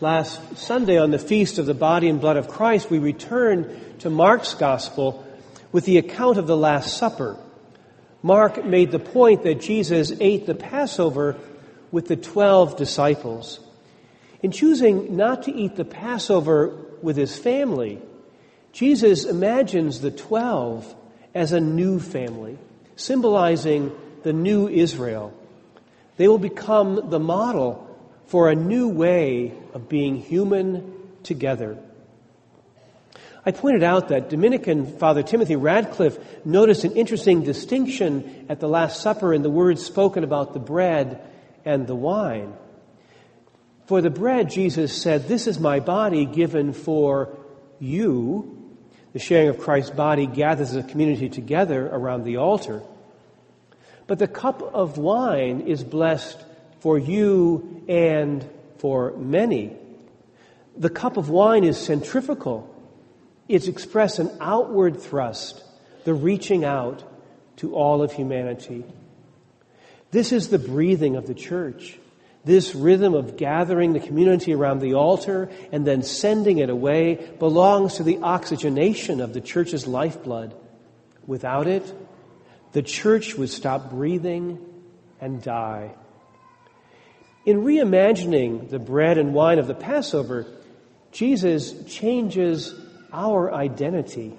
Last Sunday, on the feast of the body and blood of Christ, we returned to Mark's Gospel with the account of the Last Supper. Mark made the point that Jesus ate the Passover with the 12 disciples. In choosing not to eat the Passover with his family, Jesus imagines the 12 as a new family, symbolizing the new Israel. They will become the model for a new way of being human together. I pointed out that Dominican Father Timothy Radcliffe noticed an interesting distinction at the Last Supper in the words spoken about the bread and the wine. For the bread, Jesus said, "This is my body given for you." The sharing of Christ's body gathers the community together around the altar. But the cup of wine is blessed for you and for many. The cup of wine is centrifugal. It's expressed an outward thrust, the reaching out to all of humanity. This is the breathing of the church. This rhythm of gathering the community around the altar and then sending it away belongs to the oxygenation of the church's lifeblood. Without it, the church would stop breathing and die. In reimagining the bread and wine of the Passover, Jesus changes our identity.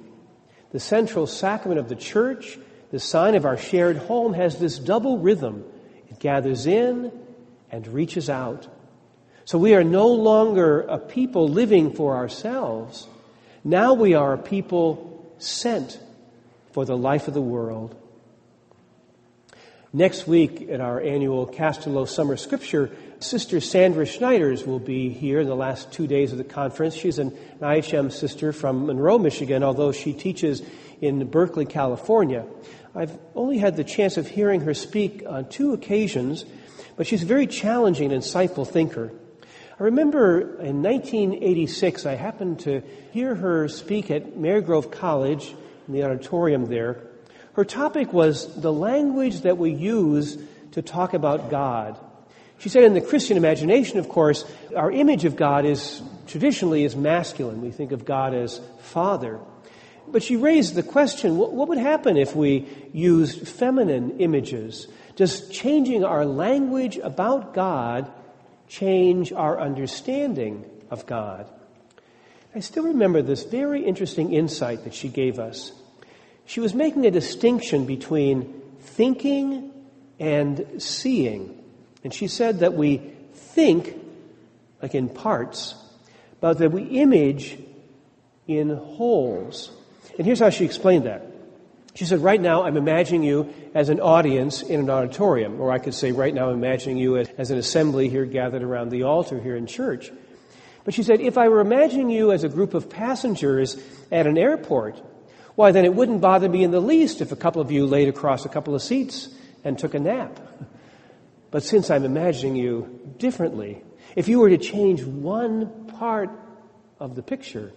The central sacrament of the church, the sign of our shared home, has this double rhythm. It gathers in and reaches out. So we are no longer a people living for ourselves. Now we are a people sent for the life of the world. Next week at our annual Castello Summer Scripture, Sister Sandra Schneiders will be here in the last 2 days of the conference. She's an IHM sister from Monroe, Michigan, although she teaches in Berkeley, California. I've only had the chance of hearing her speak on 2 occasions, but she's a very challenging and insightful thinker. I remember in 1986, I happened to hear her speak at Marygrove College in the auditorium there. Her topic was the language that we use to talk about God. She said in the Christian imagination, of course, our image of God is traditionally masculine. We think of God as Father. But she raised the question, what would happen if we used feminine images? Does changing our language about God change our understanding of God? I still remember this very interesting insight that she gave us. She was making a distinction between thinking and seeing. And she said that we think, like in parts, but that we image in wholes. And here's how she explained that. She said, right now I'm imagining you as an audience in an auditorium. Or I could say, right now I'm imagining you as an assembly here gathered around the altar here in church. But she said, if I were imagining you as a group of passengers at an airport, why, then it wouldn't bother me in the least if a couple of you laid across a couple of seats and took a nap. But since I'm imagining you differently, if you were to change one part of the picture,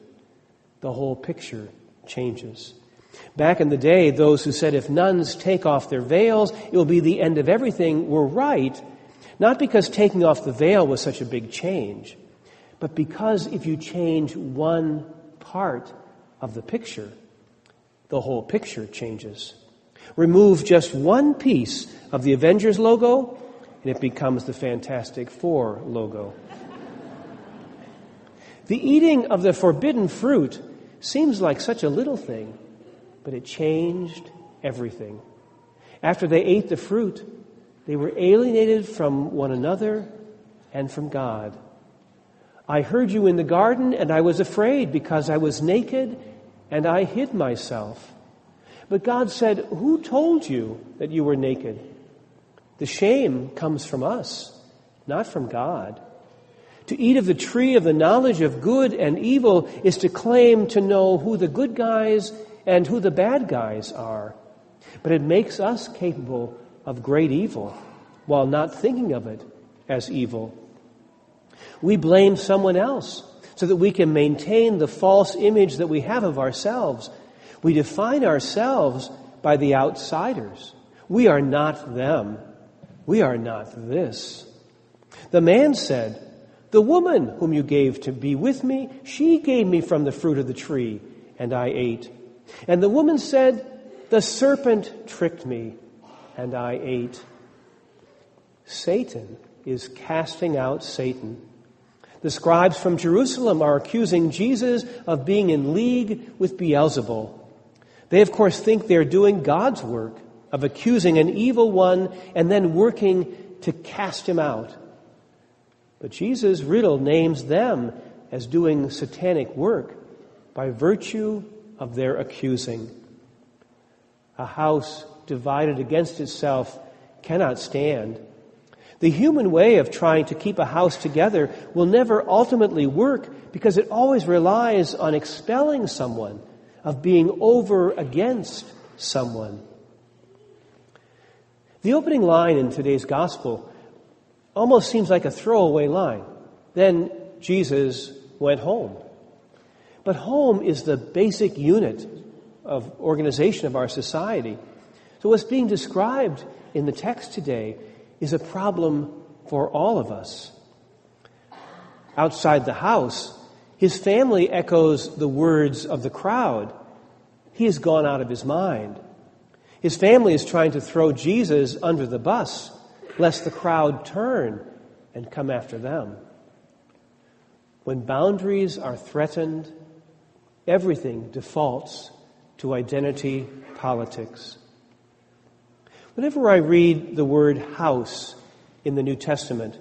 the whole picture changes. Back in the day, those who said if nuns take off their veils, it will be the end of everything, were right, not because taking off the veil was such a big change, but because if you change one part of the picture, the whole picture changes. Remove just one piece of the Avengers logo, and it becomes the Fantastic Four logo. The eating of the forbidden fruit seems like such a little thing, but it changed everything. After they ate the fruit, they were alienated from one another and from God. I heard you in the garden, and I was afraid because I was naked, and I hid myself. But God said, who told you that you were naked? The shame comes from us, not from God. To eat of the tree of the knowledge of good and evil is to claim to know who the good guys and who the bad guys are. But it makes us capable of great evil while not thinking of it as evil. We blame someone else so that we can maintain the false image that we have of ourselves. We define ourselves by the outsiders. We are not them. We are not this. The man said, The woman whom you gave to be with me, she gave me from the fruit of the tree, and I ate. And the woman said, the serpent tricked me, and I ate. Satan is casting out Satan. The scribes from Jerusalem are accusing Jesus of being in league with Beelzebul. They, of course, think they're doing God's work of accusing an evil one and then working to cast him out. But Jesus' riddle names them as doing satanic work by virtue of their accusing. A house divided against itself cannot stand. The human way of trying to keep a house together will never ultimately work because it always relies on expelling someone, of being over against someone. The opening line in today's gospel almost seems like a throwaway line. Then Jesus went home. But home is the basic unit of organization of our society. So what's being described in the text today is a problem for all of us. Outside the house, his family echoes the words of the crowd. He has gone out of his mind. His family is trying to throw Jesus under the bus, lest the crowd turn and come after them. When boundaries are threatened, everything defaults to identity politics. Whenever I read the word house in the New Testament,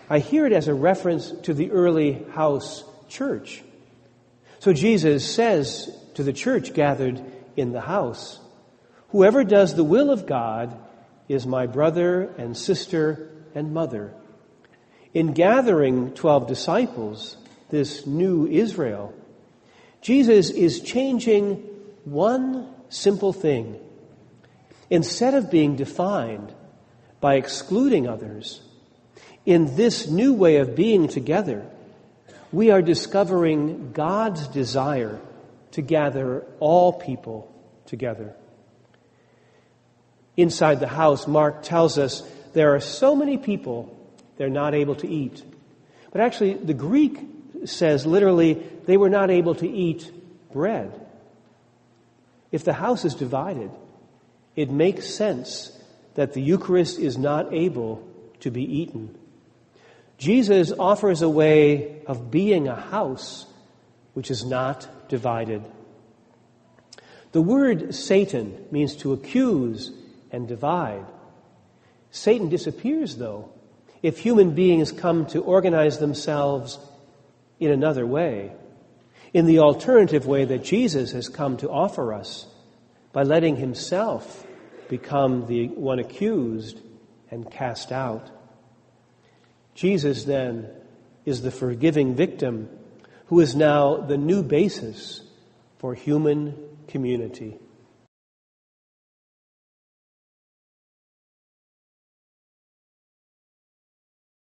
I hear it as a reference to the early house church. So Jesus says to the church gathered in the house, whoever does the will of God is my brother and sister and mother. In gathering 12 disciples, this new Israel, Jesus is changing one simple thing. Instead of being defined by excluding others, in this new way of being together, we are discovering God's desire to gather all people together. Inside the house, Mark tells us there are so many people they're not able to eat. But actually, the Greek says literally they were not able to eat bread. If the house is divided, it makes sense that the Eucharist is not able to be eaten. Jesus offers a way of being a house which is not divided. The word Satan means to accuse and divide. Satan disappears, though, if human beings come to organize themselves in another way, in the alternative way that Jesus has come to offer us, by letting himself become the one accused and cast out. Jesus, then, is the forgiving victim who is now the new basis for human community.